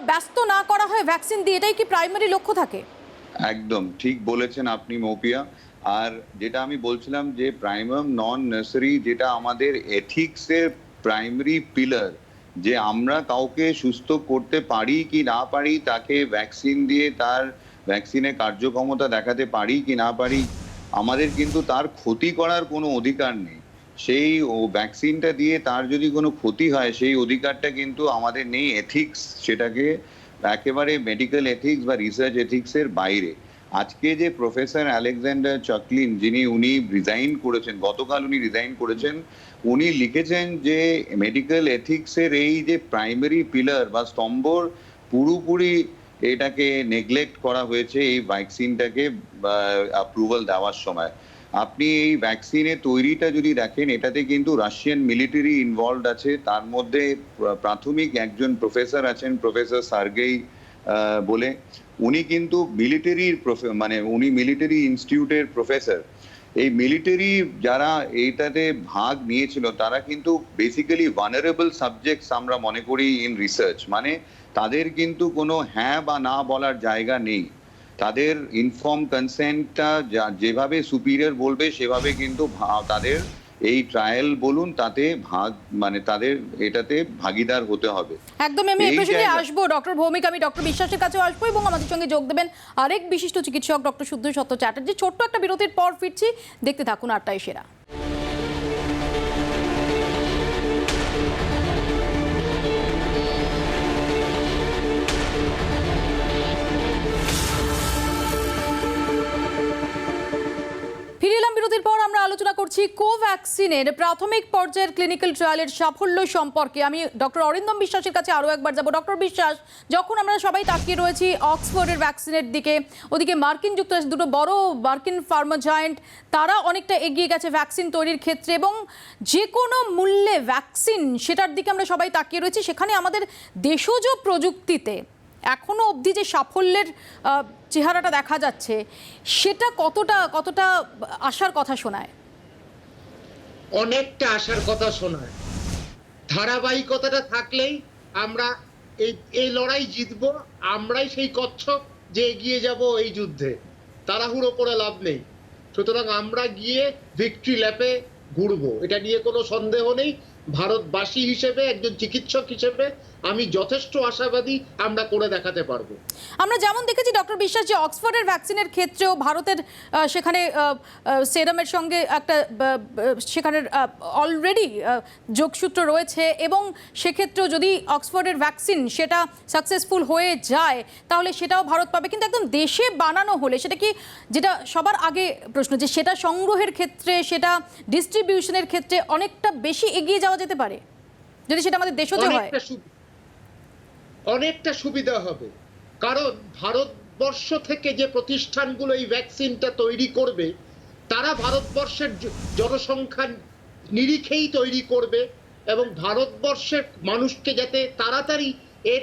ব্যস্ত না করা হয় ভ্যাকসিন দিয়ে, এটাই কি প্রাইমারি লক্ষ্য থাকে? একদম ঠিক বলেছেন আপনি মৌপিয়া। আর যেটা আমি বলছিলাম যে প্রাইমাম নন নার্সারি, যেটা আমাদের এথিক্সের প্রাইমারি পিলার, যে আমরা কাউকে সুস্থ করতে পারি কি না পারি, তাকে ভ্যাকসিন দিয়ে তার ভ্যাকসিনের কার্যক্ষমতা দেখাতে পারি কি না পারি, আমাদের কিন্তু তার ক্ষতি করার কোনো অধিকার নেই। সেই ভ্যাকসিনটা দিয়ে তার যদি কোনো ক্ষতি হয় সেই অধিকারটা কিন্তু আমাদের নেই। এথিক্স সেটাকে একেবারে মেডিকেল এথিক্স বা রিসার্চ এথিক্সের বাইরে। আজকে যে প্রফেসর আলেকজান্ডার চাকলিন, উনি রিজাইন করেছেন, গতকাল উনি রিজাইন করেছেন, উনি লিখেছেন যে মেডিকেল এথিক্সের এই যে প্রাইমারি পিলার বা স্তম্ভর পুরোপুরি এটাকে নেগলেক্ট করা হয়েছে এই ভ্যাকসিনটাকে অ্যাপ্রুভাল দেওয়ার সময়। আপনি এই ভ্যাকসিনের তৈরিটা যদি দেখেন, এটাতে কিন্তু রাশিয়ান মিলিটারি ইনভলভড আছে। তার মধ্যে প্রাথমিক একজন প্রফেসর আছেন, প্রফেসর সার্গেই বলে, উনি কিন্তু উনি মিলিটারি ইনস্টিটিউটের প্রফেসর। এই মিলিটারি যারা এইটাতে ভাগ নিয়েছিল তারা কিন্তু বেসিক্যালি ভালনারেবল সাবজেক্টস আমরা মনে করি ইন রিসার্চ, মানে তাদের কিন্তু কোনো হ্যাঁ বা না বলার জায়গা নেই। তাদের ইনফর্ম কনসেন্টটা যেভাবে সুপিরিয়র বলবে সেভাবে কিন্তু তাদের এই ট্রায়াল বলুন তাতে তাদের এটাতে ভাগীদার হতে হবে। একদম, আমি এই প্রসঙ্গে আসবো ডক্টর ভৌমিক, আমি ডক্টর বিশ্বাসের কাছেও আসবো এবং আমাদের সঙ্গে যোগ দেবেন আরেক বিশিষ্ট চিকিৎসক ডক্টর শুদ্ধ সত্য চ্যাটার্জি। ছোট্ট একটা বিরতির পর ফিরছি, দেখতে থাকুন আটটাই সেরা। ফিরে এলাম বিরতির পর। আমরা আলোচনা করছি কোভ্যাক্সিনের প্রাথমিক পর্যায়ের ক্লিনিক্যাল ট্রায়ালের সাফল্য সম্পর্কে। আমি ডক্টর অরিন্দম বিশ্বাসের কাছে আরও একবার যাব। ডক্টর বিশ্বাস, যখন আমরা সবাই তাকিয়ে রয়েছি অক্সফোর্ডের ভ্যাকসিনের দিকে, ওদিকে মার্কিন যুক্তরাষ্ট্র, দুটো বড় মার্কিন ফার্মা জায়ান্ট, তারা অনেকটা এগিয়ে গেছে ভ্যাকসিন তৈরির ক্ষেত্রে, এবং যে কোনো মূল্যে ভ্যাকসিন সেটার দিকে আমরা সবাই তাকিয়ে রয়েছি। সেখানে আমাদের দেশজ প্রযুক্তিতে এখনো অবধি যে সাফল্যের চেহারাটা দেখা যাচ্ছে, সেটা কতটা আশার কথা শোনায়? অনেকটা আশার কথা শোনায়। ধারাবাহিকতাটা থাকলেই আমরা এই লড়াই জিতবো। আমরাই সেই কচ্ছপ যে এগিয়ে যাব এই যুদ্ধে, তাড়াহুড়ো করে লাভ নেই। সুতরাং আমরা গিয়ে ভিক্টরি ল্যাপে ঘুরবো, এটা নিয়ে কোনো সন্দেহ নেই। ভারতবাসী হিসেবে, একজন চিকিৎসক হিসেবে আমি যথেষ্ট আশাবাদী আমরা করে দেখাতে পারবো। আমরা যেমন দেখেছি ডক্টর বিশ্বাস যে অক্সফোর্ডের ভ্যাকসিনের ক্ষেত্রেও ভারতের সেখানে সেরামের সঙ্গে একটা সেখানের অলরেডি যোগসূত্র রয়েছে, এবং সেক্ষেত্রেও যদি অক্সফোর্ডের ভ্যাকসিন সেটা সাকসেসফুল হয়ে যায় তাহলে সেটাও ভারত পাবে। কিন্তু একদম দেশে বানানো হলে সেটা কি, যেটা সবার আগে প্রশ্ন, যে সেটা সংগ্রহের ক্ষেত্রে, সেটা ডিস্ট্রিবিউশনের ক্ষেত্রে অনেকটা বেশি এগিয়ে যাওয়া যেতে পারে যদি সেটা আমাদের দেশজ হয়? অনেকটা সুবিধা হবে, কারণ ভারতবর্ষ থেকে যে প্রতিষ্ঠানগুলো এই ভ্যাকসিনটা তৈরি করবে তারা ভারতবর্ষের জনসংখ্যার নিরিখেই তৈরি করবে, এবং ভারতবর্ষের মানুষকে যাতে তাড়াতাড়ি এর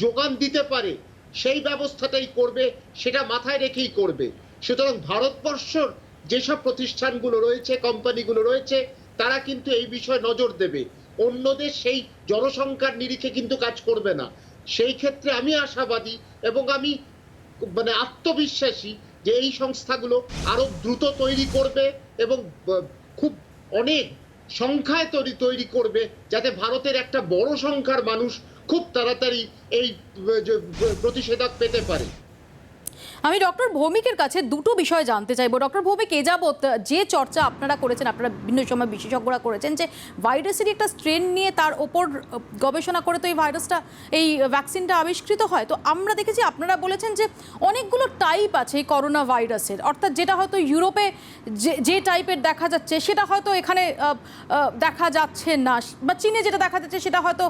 যোগান দিতে পারে সেই ব্যবস্থাটাই করবে, সেটা মাথায় রেখেই করবে। সুতরাং ভারতবর্ষের যেসব প্রতিষ্ঠানগুলো রয়েছে, কোম্পানিগুলো রয়েছে, তারা কিন্তু এই বিষয়ে নজর দেবে। অন্য দেশ সেই জনসংখ্যার নিরিখে কিন্তু কাজ করবে না। সেই ক্ষেত্রে আমি আশাবাদী এবং আমি আত্মবিশ্বাসী যে এই সংস্থাগুলো আরো দ্রুত তৈরি করবে এবং খুব অনেক সংখ্যায় তৈরি করবে, যাতে ভারতের একটা বড় সংখ্যার মানুষ খুব তাড়াতাড়ি এই প্রতিষেধক পেতে পারে। আমি ডক্টর ভৌমিকের কাছে দুটো বিষয় জানতে চাইবো। ডক্টর ভৌমিক, এ যাবৎ যে চর্চা আপনারা করেছেন, আপনারা বিভিন্ন সময় বিশেষজ্ঞরা করেছেন যে ভাইরাসের একটা স্ট্রেন নিয়ে তার ওপর গবেষণা করে তো এই ভাইরাসটা, এই ভ্যাকসিনটা আবিষ্কৃত হয়। তো আমরা দেখেছি আপনারা বলেছেন যে অনেকগুলো টাইপ আছে এই করোনা ভাইরাসের, অর্থাৎ যেটা হয়তো ইউরোপে যে টাইপের দেখা যাচ্ছে সেটা হয়তো এখানে দেখা যাচ্ছে না, বা চীনে যেটা দেখা যাচ্ছে সেটা হয়তো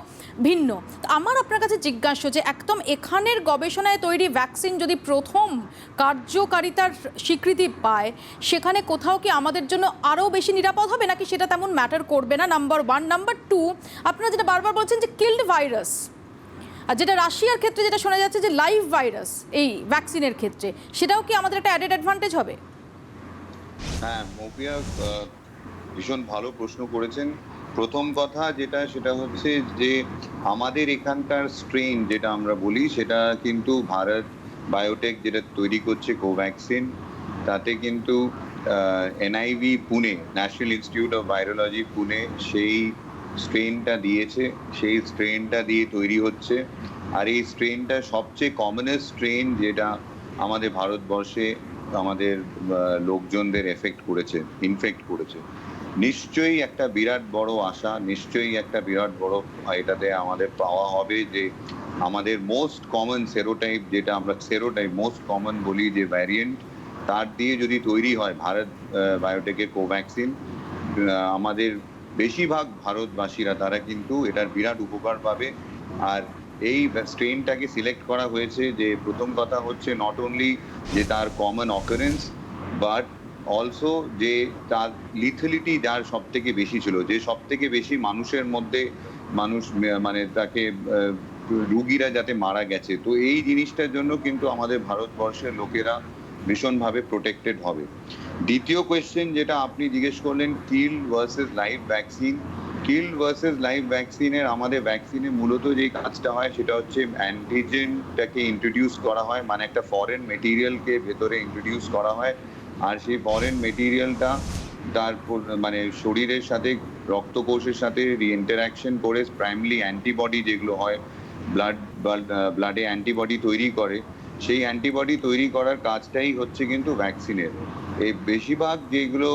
ভিন্ন। আমার আপনার কাছে জিজ্ঞাসা যে একদম এখানের গবেষণায় তৈরি ভ্যাকসিন যদি প্রথম কার্যকারিতার স্বীকৃতি পায়, সেখানে কোথাও কি আমাদের জন্য আরও বেশি নিরাপদ হবে, নাকি সেটা তেমন ম্যাটার করবে না? Number one. নাম্বার টু, আপনারা যেটা বারবার বলছেন যে কিল্ড ভাইরাস, আর যেটা রাশিয়ার ক্ষেত্রে যেটা শোনা যাচ্ছে যে লাইভ ভাইরাস এই ভ্যাকসিনের ক্ষেত্রে, সেটাও কি আমাদের একটা অ্যাডেড অ্যাডভান্টেজ হবে? হ্যাঁ, মৌপিয়া ভীষণ ভালো প্রশ্ন করেছেন। প্রথম কথা সেটা হচ্ছে যে আমাদের এখানকার স্ট্রেন যেটা আমরা বলি, সেটা কিন্তু ভারত বায়োটেক যেটা তৈরি করছে কোভ্যাক্সিন, তাতে কিন্তু NIV Pune, national institute of virology Pune, সেই স্ট্রেনটা দিয়েছে, সেই স্ট্রেনটা দিয়ে তৈরি হচ্ছে। আর এই স্ট্রেনটা সবচেয়ে কমনেস্ট স্ট্রেন যেটা আমাদের ভারতবর্ষে আমাদের লোকজনদের ইনফেক্ট করেছে। নিশ্চয়ই একটা বিরাট বড় আশা, নিশ্চয়ই একটা বিরাট বড় এটাতে আমাদের পাওয়া হবে যে আমাদের মোস্ট কমন সেরোটাইপ, যেটা আমরা সেরোটাইপ মোস্ট কমন বলি যে ভ্যারিয়েন্ট, তার দিয়ে যদি তৈরি হয় ভারত বায়োটেকের কোভ্যাক্সিন, আমাদের বেশিরভাগ ভারতবাসীরা তারা কিন্তু এটার বিরাট উপকার পাবে। আর এই স্ট্রেনটাকে সিলেক্ট করা হয়েছে যে প্রথম কথা হচ্ছে নট অনলি যে তার কমন অকারেন্স, বাট অলসো যে তার লিথেলিটি যার সব থেকে বেশি ছিল, যে সব থেকে বেশি মানুষের মধ্যে মানে তাকে রুগীরা যাতে মারা গেছে। তো এই জিনিসটার জন্য কিন্তু আমাদের ভারতবর্ষের লোকেরা ভীষণভাবে প্রোটেক্টেড হবে। দ্বিতীয় কোয়েশ্চেন যেটা আপনি জিজ্ঞেস করলেন, killed versus live vaccine. Killed versus live ভ্যাকসিনের আমাদের ভ্যাকসিনে মূলত যেই কাজটা হয় সেটা হচ্ছে অ্যান্টিজেনটাকে ইন্ট্রোডিউস করা হয়, মানে একটা ফরেন মেটেরিয়ালকে ভেতরে ইন্ট্রোডিউস করা হয়। আর সেই ফরেন মেটেরিয়ালটা তার মানে শরীরের সাথে, রক্তকোষের সাথে ইন্টারাকশন করে প্রাইমারি অ্যান্টিবডি যেগুলো হয়, ব্লাডে অ্যান্টিবডি তৈরি করে। সেই অ্যান্টিবডি তৈরি করার কাজটাই হচ্ছে কিন্তু ভ্যাকসিনের। এই বেশিরভাগ যেগুলো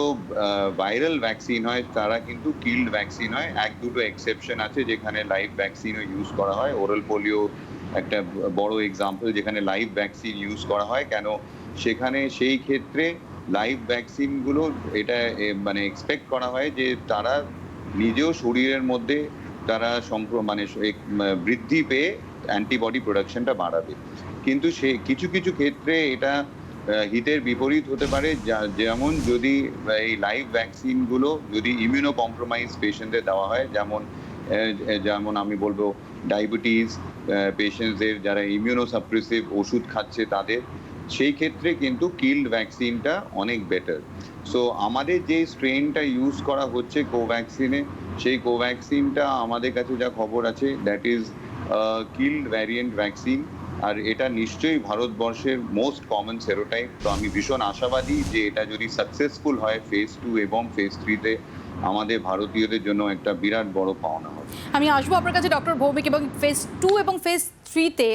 ভাইরাল ভ্যাকসিন হয় তারা কিন্তু কিল্ড ভ্যাকসিন হয়। এক দুটো এক্সেপশন আছে যেখানে লাইভ ভ্যাকসিনও ইউজ করা হয়। ওরাল পোলিও একটা বড় এক্সাম্পল যেখানে লাইভ ভ্যাকসিন ইউজ করা হয়। কেন সেখানে সেই ক্ষেত্রে লাইভ ভ্যাকসিনগুলো এটা মানে এক্সপেক্ট করা হয় যে তারা নিজেও শরীরের মধ্যে তারা মানে বৃদ্ধি পেয়ে অ্যান্টিবডি প্রোডাকশনটা বাড়াবে। কিন্তু কিছু কিছু ক্ষেত্রে এটা হিতের বিপরীত হতে পারে, যেমন যদি এই লাইভ ভ্যাকসিনগুলো যদি ইমিউনো কম্প্রোমাইজ পেশেন্টদের দেওয়া হয়, যেমন আমি বলবো ডায়াবেটিস পেশেন্টদের যারা ইমিউনো সাপ্রেসিভ ওষুধ খাচ্ছে তাদের, সেই ক্ষেত্রে কিন্তু কিল্ড ভ্যাকসিনটা অনেক বেটার। সো আমাদের যে স্ট্রেনটা ইউজ করা হচ্ছে কোভ্যাক্সিনে, সেই কোভ্যাক্সিনটা আমাদের কাছে যা খবর আছে that is killed variant vaccine. আর এটা নিশ্চয়ই ভারতবর্ষের মোস্ট কমন সেরোটাইপ। তো আমি ভীষণ আশাবাদী যে এটা যদি সাকসেসফুল হয় ফেজ 2 এবং ফেজ 3-তে, আমাদের ভারতীয়দের জন্য একটা বিরাট বড় পাওনা হবে। আমি আসবো আপনার কাছে ডক্টর ভৌমিক, এবং ফেজ 2 এবং ফেজ 3-তে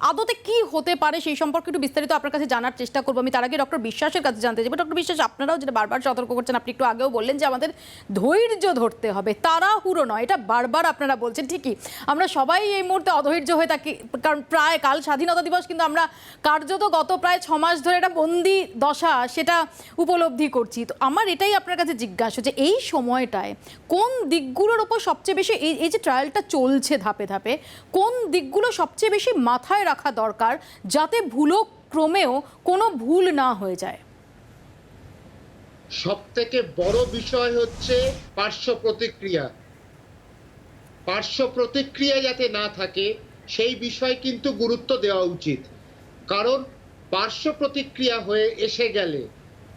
আদতে কি হতে পারে সেই সম্পর্কে একটু বিস্তারিত আপনার কাছে জানার চেষ্টা করবো। আমি তার আগে ডক্টর বিশ্বাসের কাছে জানতে চাইবো। ডক্টর বিশ্বাস, আপনারাও যেটা বারবার সতর্ক করছেন, আপনি একটু আগেও বললেন যে আমাদের ধৈর্য ধরতে হবে, তাড়াহুড়ো নয়, এটা বারবার আপনারা বলছেন। ঠিকই, আমরা সবাই এই মুহূর্তে অধৈর্য হয়ে থাকি, কারণ প্রায় কাল স্বাধীনতা দিবস, কিন্তু আমরা কার্যত গত প্রায় 6 মাস ধরে একটা বন্দি দশা সেটা উপলব্ধি করছি। তো আমার এটাই আপনার কাছে জিজ্ঞাসা যে এই সময়টায় কোন দিকগুলোর ওপর সবচেয়ে বেশি, এই যে ট্রায়ালটা চলছে ধাপে ধাপে, কোন দিকগুলো সবচেয়ে বেশি মাথায় রাখা দরকার যাতে ভুলক্রমেও কোনো ভুল না হয়ে যায়? সব থেকে বড় বিষয় হচ্ছে পার্শ্ব প্রতিক্রিয়া যাতে না থাকে সেই বিষয় কিন্তু গুরুত্ব দেওয়া উচিত। কারণ পার্শ্ব প্রতিক্রিয়া হয়ে এসে গেলে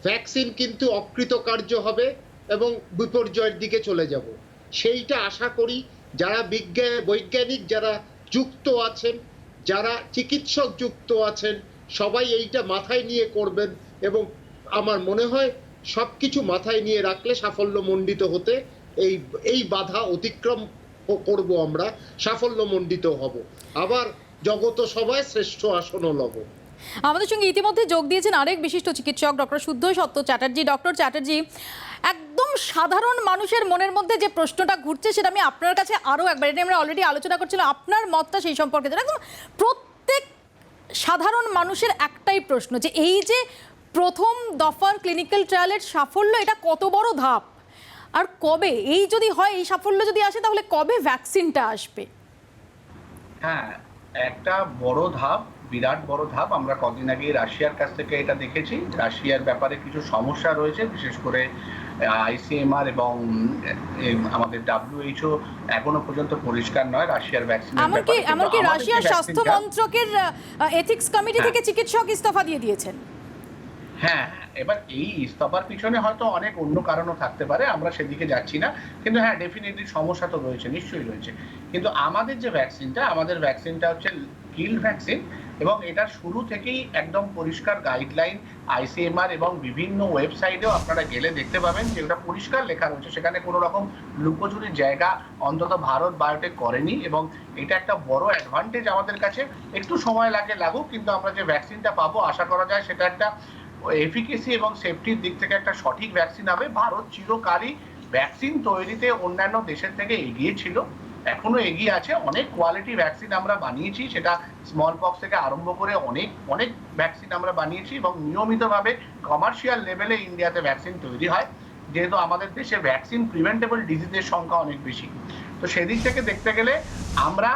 ভ্যাকসিন কিন্তু অকৃতকার্য হবে এবং বিপর্যয়ের দিকে চলে যাব। সেইটা আশা করি যারা বৈজ্ঞানিক যারা যুক্ত আছেন, যারা চিকিৎসক যুক্ত আছেন, সবাই এইটা মাথায় নিয়ে করবেন। এবং আমার মনে হয় সবকিছু মাথায় নিয়ে রাখলে সাফল্যমণ্ডিত হতে এই বাধা অতিক্রম করব, আমরা সাফল্যমণ্ডিত হব, আবার জগত সবাই শ্রেষ্ঠ আসন লব। আমাদের সঙ্গে ইতিমধ্যে যোগ দিয়েছেন আরেক বিশিষ্ট চিকিৎসক ডক্টর শুদ্ধ সত্য চ্যাটার্জি। ডক্টর চ্যাটার্জি, একদম সাধারণ মানুষের মনের মধ্যে যে প্রশ্নটা ঘুরছে সেটা আমি আপনার কাছে আরও একবার, এটা আমরা অলরেডি আলোচনা করছিলাম, আপনার মতটা সেই সম্পর্কে একদম প্রত্যেক সাধারণ মানুষের একটাই প্রশ্ন যে এই যে প্রথম দফার ক্লিনিক্যাল ট্রায়ালের সাফল্য, এটা কত বড় ধাপ, আর কবে এই যদি হয়, এই সাফল্য যদি আসে, তাহলে কবে ভ্যাকসিনটা আসবে? হ্যাঁ, একটা বড় ধাপ, বিরাট বড় ধাপ। আমরা কদিন আগে রাশিয়ার কাছ থেকে এটা দেখেছি। রাশিয়ার ব্যাপারে কিছু সমস্যা রয়েছে, বিশেষ করে আইসিএমআর এবং আমাদের WHO এখনো পর্যন্ত পরিষ্কার নয় রাশিয়ার ভ্যাকসিন। এমনকি রাশিয়ার স্বাস্থ্য মন্ত্রকের এথিক্স কমিটি থেকে চিকিৎসক ইস্তফা দিয়ে দিয়েছেন। হ্যাঁ, এবার এই ইস্তফার পিছনে হয়তো অনেক অন্য কারণও থাকতে পারে, আমরা সেদিকে যাচ্ছি না, কিন্তু হ্যাঁ ডেফিনেটলি সমস্যা তো রয়েছে, নিশ্চয়ই রয়েছে। কিন্তু আমাদের যে ভ্যাকসিনটা, আমাদের ভ্যাকসিনটা হচ্ছে কিল্ড ভ্যাকসিন, এবং এটা শুরু থেকেই একদম পরিষ্কার গাইডলাইন আইসিএমআর এবং বিভিন্ন ওয়েবসাইটেও আপনারা গেলে দেখতে পাবেন যে ওটা পরিষ্কার লেখা রয়েছে, সেখানে কোনো রকম লুকোচুরির জায়গা অন্তত ভারত বায়োটেক করেনি, এবং এটা একটা বড় অ্যাডভান্টেজ আমাদের কাছে। একটু সময় লাগুক, কিন্তু আমরা যে ভ্যাকসিনটা পাবো আশা করা যায় সেটা একটা এফিকেসি এবং সেফটির দিক থেকে একটা সঠিক ভ্যাকসিন হবে। ভারত চিরকালই ভ্যাকসিন তৈরিতে অন্যান্য দেশের থেকে এগিয়ে ছিল, এখনো এগিয়ে আছে। অনেক কোয়ালিটি ভ্যাকসিন আমরা বানিয়েছি, সেটা স্মল পক্স থেকে আরম্ভ করে অনেক ভ্যাকসিন আমরা বানিয়েছি, এবং নিয়মিতভাবে কমার্শিয়াল লেভেলে ইন্ডিয়াতে ভ্যাকসিন তৈরি হয়, যেহেতু আমাদের দেশে ভ্যাকসিন প্রিভেন্টেবল ডিজিজের সংখ্যা অনেক বেশি। তো সেদিক থেকে দেখতে গেলে আমরা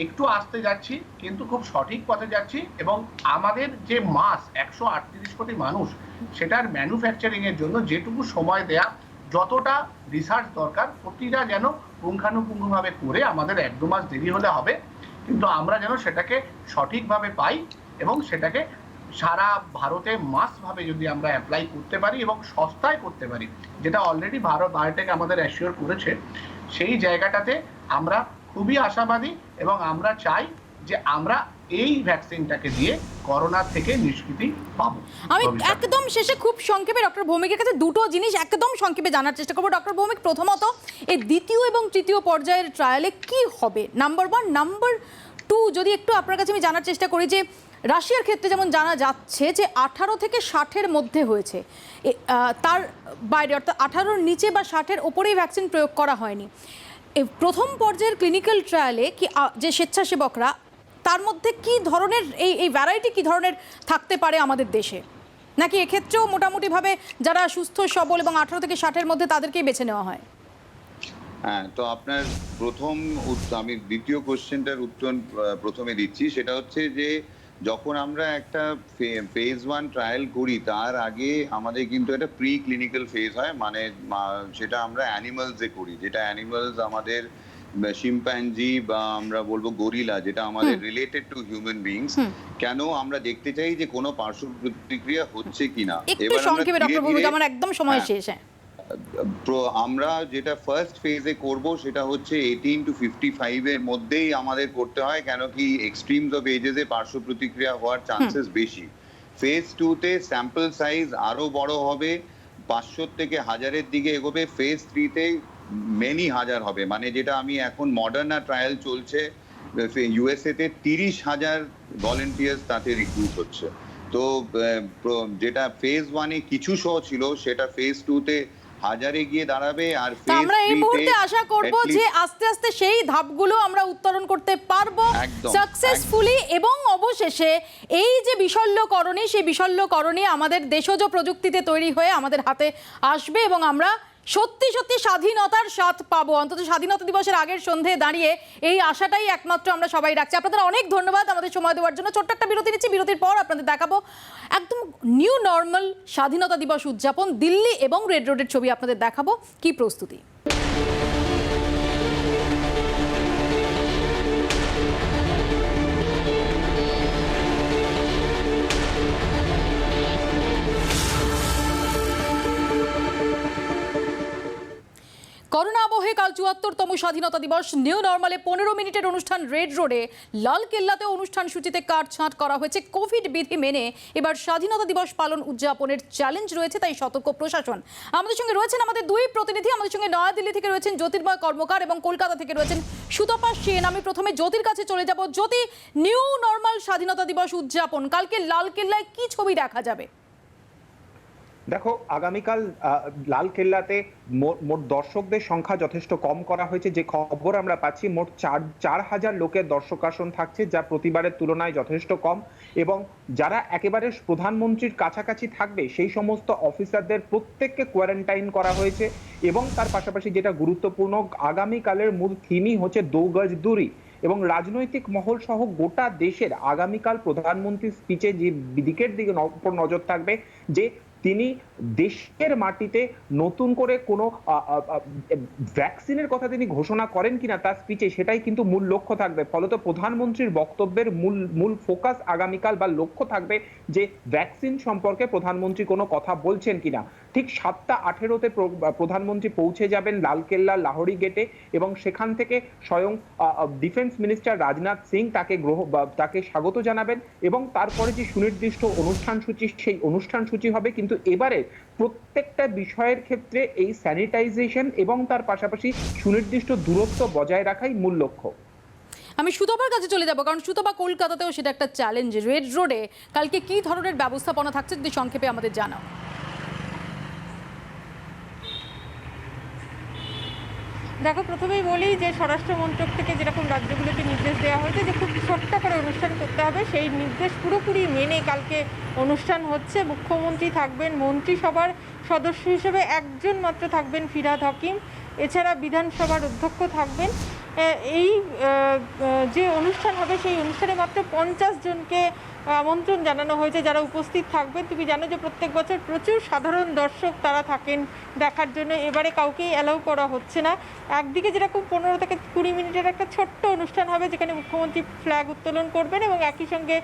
একটু আসতে যাচ্ছি, কিন্তু খুব সঠিক পথে যাচ্ছি, এবং আমাদের যে মাস 138 কোটি মানুষ, সেটার ম্যানুফ্যাকচারিং এর জন্য যেটুকু সময় দেয়া, যতটা রিসার্চ দরকার, প্রতিটা যেন পুঙ্খানুপুঙ্খভাবে করে, আমাদের 1-2 মাস দেরি হলে হবে, কিন্তু আমরা যেন সেটাকে সঠিকভাবে পাই এবং সেটাকে সারা ভারতে মাসভাবে যদি আমরা অ্যাপ্লাই করতে পারি এবং সস্তায় করতে পারি, যেটা অলরেডি ভারত বায়োটেক আমাদের অ্যাসিওর করেছে, সেই জায়গাটাতে আমরা খুবই আশাবাদী, এবং আমরা চাই যে আমরা এই ভ্যাকসিনটাকে দিয়ে করোনা থেকে নিষ্কৃতি পাবো। আমি একদম শেষে খুব সংক্ষেপে ডক্টর ভৌমিকের কাছে দুটো জিনিস একদম সংক্ষেপে জানার চেষ্টা করবো। ডক্টর ভৌমিক, প্রথমত এই দ্বিতীয় এবং তৃতীয় পর্যায়ের ট্রায়ালে কি হবে, নাম্বার 1, নাম্বার 2, যদি একটু আপনার কাছে আমি জানার চেষ্টা করি যে রাশিয়ার ক্ষেত্রে যেমন জানা যাচ্ছে যে 18 থেকে 60-এর মধ্যে হয়েছে, তার বাইরে অর্থাৎ 18-র নিচে বা 60-এর ওপরেই ভ্যাকসিন প্রয়োগ করা হয়নি। এই প্রথম পর্যায়ের ক্লিনিক্যাল ট্রায়ালে কি যে স্বেচ্ছাসেবকরা, তার মধ্যে কি ধরনের এই ভ্যারাইটি কি ধরনের থাকতে পারে আমাদের দেশে, নাকি এক্ষেত্রেও মোটামুটিভাবে যারা সুস্থ সবল এবং 18 থেকে 60-এর মধ্যে তাদেরকেই বেছে নেওয়া হয়? হ্যাঁ, তো আপনার আমি দ্বিতীয় কোশ্চেনটার উত্তর প্রথমে দিচ্ছি। সেটা হচ্ছে যে যখন আমরা একটা ফেজ 1 ট্রায়াল করি, তার আগে আমাদের কিন্তু একটা প্রি ক্লিনিক্যাল ফেজ হয়, মানে সেটা আমরা অ্যানিমালসে করি, যেটা অ্যানিমালস আমাদের শিম্প্যাঞ্জি বা আমরা বলবো গরিলা, যেটা আমাদের রিলেটেড টু হিউম্যান বিংস। কেন আমরা দেখতে চাই যে কোনো পার্শ্ব প্রতিক্রিয়া হচ্ছে কিনা। একটু সংক্ষেপে ডক্টর ভৌমিক, আমার একদম সময় শেষ। আমরা যেটা ফার্স্ট ফেজে করব সেটা হচ্ছে 18 to 55 এর মধ্যেই আমাদের করতে হয়, কেন কি এক্সট্রিমস অফ এজেসে পার্শ্ব প্রতিক্রিয়া হওয়ার চান্সেস বেশি। ফেজ 2 তে স্যাম্পল সাইজ আরো বড় হবে, 500 থেকে 1000-এর দিকে এগোবে। ফেজ 3 তে মেনি হাজার হবে, মানে যেটা আমি এখন মডার্না ট্রায়াল চলছে ইউএসএ তে, 30,000 ভলেন্টিয়ার্স তাতে রিক্রুট হচ্ছে। তো যেটা ফেজ 1-এ কিছু শো ছিল, সেটা ফেজ 2 তে 1000-এ গিয়ে দাঁড়াবে। আর আমরা এই মুহূর্তে আশা করব যে আস্তে আস্তে সেই ধাপগুলো আমরা উত্তরণ করতে পারবো সাকসেসফুলি, এবং অবশেষে এই যে বিশল্যকরণী, সেই বিশল্যকরণী আমাদের দেশজ প্রযুক্তিতে তৈরি হয়ে আমাদের হাতে আসবে, এবং আমরা সত্যি সত্যি স্বাধীনতার স্বাদ পাবো। অন্তত স্বাধীনতা দিবসের আগের সন্ধ্যে দাঁড়িয়ে এই আশাটাই একমাত্র আমরা সবাই রাখছি। আপনাদের অনেক ধন্যবাদ আমাদের সময় দেওয়ার জন্য। ছোট্ট একটা বিরতি নিচ্ছি, বিরতির পর আপনাদের দেখাবো একদম নিউ নর্মাল স্বাধীনতা দিবস উদযাপন, দিল্লি এবং রেড রোডের ছবি আপনাদের দেখাবো কি প্রস্তুতি। করোনা আবহে কাল ৭৪তম স্বাধীনতা দিবস নিউ নর্মালে 15 মিনিটের অনুষ্ঠান রেড রোডে লাল কেল্লাতে অনুষ্ঠান সূচিতে কাটছাঁট করা হয়েছে। কোভিড বিধি মেনে এবার স্বাধীনতা দিবস পালন উদযাপনের চ্যালেঞ্জ রয়েছে, তাই সতর্ক প্রশাসন। আমাদের সঙ্গে রয়েছেন আমাদের দুই প্রতিনিধি। আমাদের সঙ্গে নয়াদিল্লি থেকে রয়েছেন জ্যোতির্ময় কর্মকার এবং কলকাতা থেকে রয়েছেন সুতপা সেন। আমি প্রথমে জ্যোতির কাছে চলে যাব। জ্যোতি, নিউ নর্মাল স্বাধীনতা দিবস উদযাপন, কালকে লাল কেল্লায় কি ছবি দেখা যাবে? দেখো, আগামীকাল লাল কেল্লাতে মোট দর্শকদের সংখ্যা যথেষ্ট কম করা হয়েছে। যে খবর আমরা পাচ্ছি, মোট 4,000 লোকের দর্শক আসন থাকছে, যা প্রতিবারের তুলনায় যথেষ্ট কম। এবং যারা একেবারে প্রধানমন্ত্রীর কাছাকাছি থাকবে সেই সমস্ত অফিসারদের প্রত্যেককে কোয়ারেন্টাইন করা হয়েছে। এবং তার পাশাপাশি যেটা গুরুত্বপূর্ণ, আগামীকালের মূল থিমই হচ্ছে 2 গজ দূরি। এবং রাজনৈতিক মহল সহ গোটা দেশের আগামীকাল প্রধানমন্ত্রীর স্পিচে যে দিকের দিকে নজর থাকবে, যে তিনি দেশের মাটিতে নতুন করে কোনো ভ্যাকসিনের কথা তিনি ঘোষণা করেন কিনা তার স্পিচে, সেটাই কিন্তু মূল লক্ষ্য থাকবে। ফলত প্রধানমন্ত্রীর বক্তব্যের মূল ফোকাস আগামীকাল বা লক্ষ্য থাকবে যে ভ্যাকসিন সম্পর্কে প্রধানমন্ত্রী কোনো কথা বলছেন কিনা। ঠিক 7:18-তে প্রধানমন্ত্রী পৌঁছে যাবেন লালকেল্লা লাহোরি গেটে, এবং সেখান থেকে স্বয়ং ডিফেন্স মিনিস্টার রাজনাথ সিং তাকে স্বাগত জানাবেন। এবং তারপরে যে সুনির্দিষ্ট অনুষ্ঠান সূচি, সেই অনুষ্ঠান সূচি হবে। কিন্তু এবারে প্রত্যেকটা বিষয়ের ক্ষেত্রে এই স্যানিটাইজেশন এবং তার পাশাপাশি সুনির্দিষ্ট দূরত্ব বজায় রাখাই মূল লক্ষ্য। আমি সুতপার কাছে চলে যাব, কারণ সুতপা কলকাতাতেও সেটা একটা চ্যালেঞ্জ। রেড রোডে কালকে কি ধরনের ব্যবস্থাপনা থাকছে যদি সংক্ষেপে আমাদের জানাও। দেখো, প্রথমেই বলি যে স্বরাষ্ট্র মন্ত্রক থেকে যেরকম রাজ্যগুলোকে নির্দেশ দেওয়া হয়েছে যে খুব ছোট্ট করে অনুষ্ঠান করতে হবে, সেই নির্দেশ পুরোপুরি মেনে কালকে অনুষ্ঠান হচ্ছে। মুখ্যমন্ত্রী থাকবেন, মন্ত্রিসভার সদস্য হিসেবে একজন মাত্র থাকবেন ফিরহাদ হাকিম, এছাড়া বিধানসভার অধ্যক্ষ থাকবেন। এই যে অনুষ্ঠান হবে সেই অনুষ্ঠানে মাত্র 50 জনকে আমন্ত্রণ জানানো হয়েছে যারা উপস্থিত থাকবেন। তুমি জানো যে প্রত্যেক বছর প্রচুর সাধারণ দর্শক তারা থাকেন দেখার জন্য, এবারে কাউকেই অ্যালাউ করা হচ্ছে না। একদিকে যেরকম 15 থেকে 20 মিনিটের একটা ছোট্ট অনুষ্ঠান হবে যেখানে মুখ্যমন্ত্রী ফ্ল্যাগ উত্তোলন করবেন, এবং একই সঙ্গে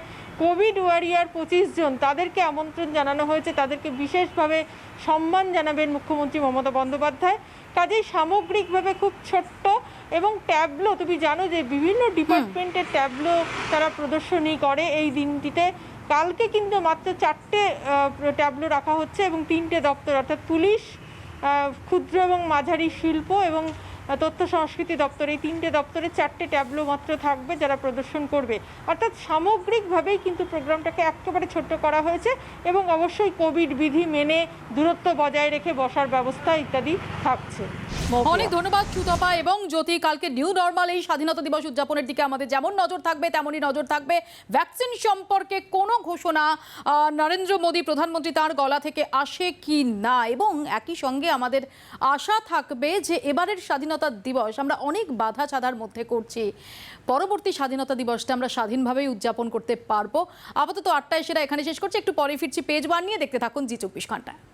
কোভিড ওয়ারিয়ার 25 জন তাদেরকে আমন্ত্রণ জানানো হয়েছে, তাদেরকে বিশেষভাবে সম্মান জানাবেন মুখ্যমন্ত্রী মমতা বন্দ্যোপাধ্যায়। কাজেই সামগ্রিকভাবে খুব ছোট্ট, এবং ট্যাবলো, তুমি জানো যে বিভিন্ন ডিপার্টমেন্টের ট্যাবলো তারা প্রদর্শনী করে এই দিনটিতে। কালকে কিন্তু মাত্র 4টে ট্যাবলো রাখা হচ্ছে, এবং 3টে দপ্তর অর্থাৎ পুলিশ, ক্ষুদ্র এবং মাঝারি শিল্প এবং তথ্য সংস্কৃতি দপ্তর, এই 3টে দপ্তরে 4টে ট্যাবলো মাত্র থাকবে যারা প্রদর্শন করবে। অর্থাৎ সামগ্রিকভাবেই কিন্তু প্রোগ্রামটাকে একেবারে ছোট্ট করা হয়েছে, এবং অবশ্যই কোভিড বিধি মেনে দূরত্ব বজায় রেখে বসার ব্যবস্থা ইত্যাদি থাকছে। অনেক ধন্যবাদ সুতপা এবং জ্যোতি। কালকে নিউ নর্মাল এই স্বাধীনতা দিবস উদযাপনের দিকে আমাদের যেমন নজর থাকবে তেমনই নজর থাকবে ভ্যাকসিন সম্পর্কে কোনো ঘোষণা নরেন্দ্র মোদী প্রধানমন্ত্রী তার গলা থেকে আসে কি না, এবং একই সঙ্গে আমাদের আশা থাকবে যে এবারের স্বাধীনতা দিবস আমরা অনেক বাধা ছাধার মধ্যে করছি, পরবর্তী স্বাধীনতা দিবসটা আমরা স্বাধীনভাবেই উদযাপন করতে পারবো। আপাতত 8টায় সেরা এখানে শেষ করছি, একটু পরে ফিরছি পেজ 1 নিয়ে। দেখতে থাকুন জি 24 ঘন্টা।